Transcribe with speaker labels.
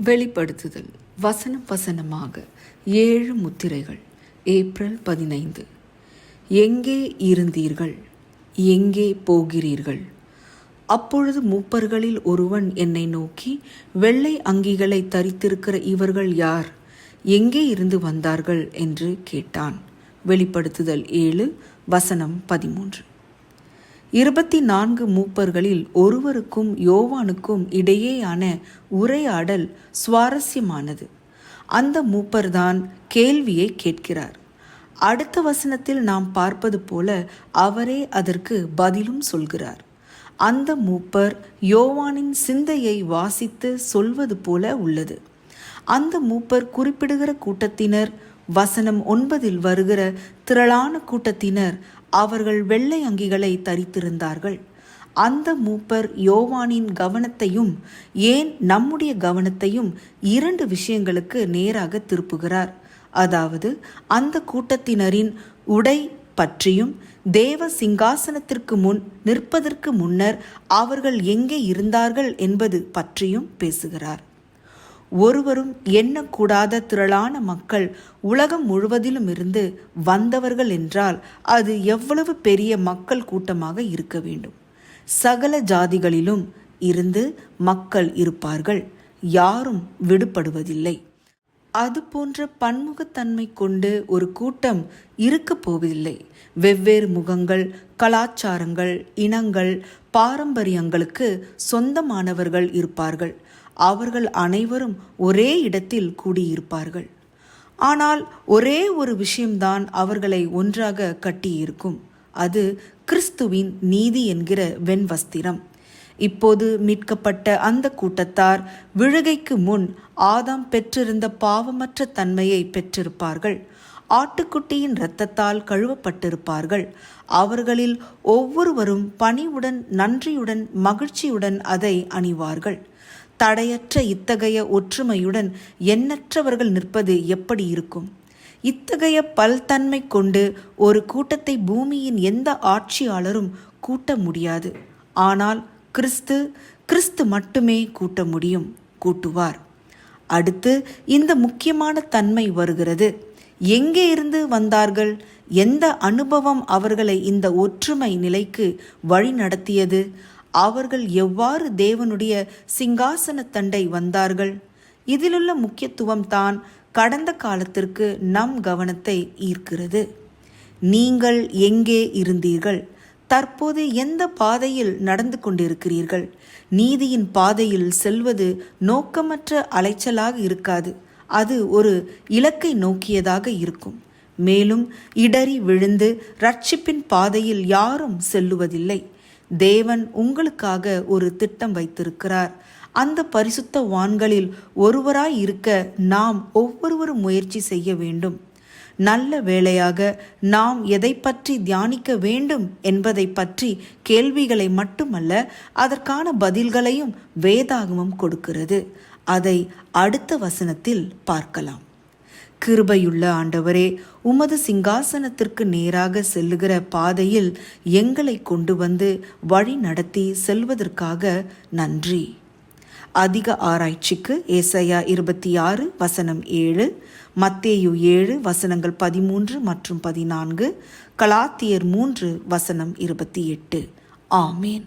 Speaker 1: வெளிப்படுத்துதல் வசனம் வசனமாக 7 முத்திரைகள். ஏப்ரல் 15. எங்கே இருந்தீர்கள்? எங்கே போகிறீர்கள்? அப்பொழுது மூப்பர்களில் ஒருவன் என்னை நோக்கி, வெள்ளை அங்கிகளை தரித்திருக்கிற இவர்கள் யார்? எங்கே இருந்து வந்தார்கள் என்று கேட்டான். வெளிப்படுத்துதல் 7 வசனம் 13. 24 மூப்பர்களில் ஒருவருக்கும் யோவானுக்கும் இடையேயான உரையாடல் சுவாரஸ்யமானது. அந்த மூப்பர்தான் கேள்வியை கேட்கிறார். அடுத்த வசனத்தில் நாம் பார்ப்பது போல அவரே அதற்கு பதிலும் சொல்கிறார். அந்த மூப்பர் யோவானின் சிந்தையை வாசித்து சொல்வது போல உள்ளது. அந்த மூப்பர் குறிப்பிடுகிற கூட்டத்தினர், வசனம் 9 வருகிற திரளான கூட்டத்தினர், அவர்கள் வெள்ளை அங்கிகளை தரித்திருந்தார்கள். அந்த மூப்பர் யோவானின் கவனத்தையும் ஏன் நம்முடைய கவனத்தையும் 2 விஷயங்களுக்கு நேராக திருப்புகிறார். அதாவது அந்த கூட்டத்தினரின் உடை பற்றியும் தேவ சிங்காசனத்திற்கு முன் நிற்பதற்கு முன்னர் அவர்கள் எங்கே இருந்தார்கள் என்பது பற்றியும் பேசுகிறார். ஒருவரும் எண்ணக்கூடாத திரளான மக்கள் உலகம் முழுவதிலும் இருந்து வந்தவர்கள் என்றால் அது எவ்வளவு பெரிய மக்கள் கூட்டமாக இருக்க வேண்டும். சகல ஜாதிகளிலும் இருந்து மக்கள் இருப்பார்கள். யாரும் விடுபடுவதில்லை. அது போன்ற பன்முகத்தன்மை கொண்டு ஒரு கூட்டம் இருக்க போவதில்லை. வெவ்வேறு முகங்கள், கலாச்சாரங்கள், இனங்கள், பாரம்பரியங்களுக்கு சொந்தமானவர்கள் இருப்பார்கள். அவர்கள் அனைவரும் ஒரே இடத்தில் கூடியிருப்பார்கள். ஆனால் ஒரே ஒரு விஷயம்தான் அவர்களை ஒன்றாக கட்டியிருக்கும். அது கிறிஸ்துவின் நீதி என்கிற வெண்வஸ்திரம். இப்போது மீட்கப்பட்ட அந்த கூட்டத்தார் விழுகைக்கு முன் ஆதாம் பெற்றிருந்த பாவமற்ற தன்மையை பெற்றிருப்பார்கள். ஆட்டுக்குட்டியின் இரத்தத்தால் கழுவப்பட்டிருப்பார்கள். அவர்களில் ஒவ்வொருவரும் பணிவுடன், நன்றியுடன், மகிழ்ச்சியுடன் அதை அணிவார்கள். தடையற்ற இத்தகைய ஒற்றுமையுடன் எண்ணற்றவர்கள் நிற்பது எப்படி இருக்கும்? இத்தகைய பல்தன்மை கொண்டு ஒரு கூட்டத்தை பூமியின் எந்த ஆட்சியாளரும் கூட்ட முடியாது. ஆனால் கிறிஸ்து மட்டுமே கூட்ட முடியும், கூட்டுவார். அடுத்து இந்த முக்கியமான தன்மை வருகிறது. எங்கே இருந்து வந்தார்கள்? எந்த அனுபவம் அவர்களை இந்த ஒற்றுமை நிலைக்கு வழி நடத்தியது? அவர்கள் எவ்வாறு தேவனுடைய சிங்காசன தண்டை வந்தார்கள்? இதிலுள்ள முக்கியத்துவம் தான் கடந்த காலத்திற்கு நம் கவனத்தை ஈர்க்கிறது. நீங்கள் எங்கே இருந்தீர்கள்? தற்போது எந்த பாதையில் நடந்து கொண்டிருக்கிறீர்கள்? நீதியின் பாதையில் செல்வது நோக்கமற்ற அலைச்சலாக இருக்காது. அது ஒரு இலக்கை நோக்கியதாக இருக்கும். மேலும் இடறி விழுந்து ரட்சிப்பின் பாதையில் யாரும் செல்லுவதில்லை. தேவன் உங்களுக்காக ஒரு திட்டம் வைத்திருக்கிறார். அந்த பரிசுத்த வான்களில் ஒருவராய் இருக்க நாம் ஒவ்வொருவரும் முயற்சி செய்ய வேண்டும். நல்ல வேளையாக நாம் எதை பற்றி தியானிக்க வேண்டும் என்பதை பற்றி கேள்விகளை மட்டுமல்ல, அதற்கான பதில்களையும் வேதாகமம் கொடுக்கிறது. அதை அடுத்த வசனத்தில் பார்க்கலாம். கிருபையுள்ள ஆண்டவரே, உமது சிங்காசனத்திற்கு நேராக செல்லுகிற பாதையில் எங்களை கொண்டு வந்து வழி நடத்தி செல்வதற்காக நன்றி. அதிக ஆராய்ச்சிக்கு ஏசாயா 26 வசனம் 7, மத்தேயு 7 வசனங்கள் 13 மற்றும் 14, கலாத்தியர் 3 வசனம் 28. ஆமேன்.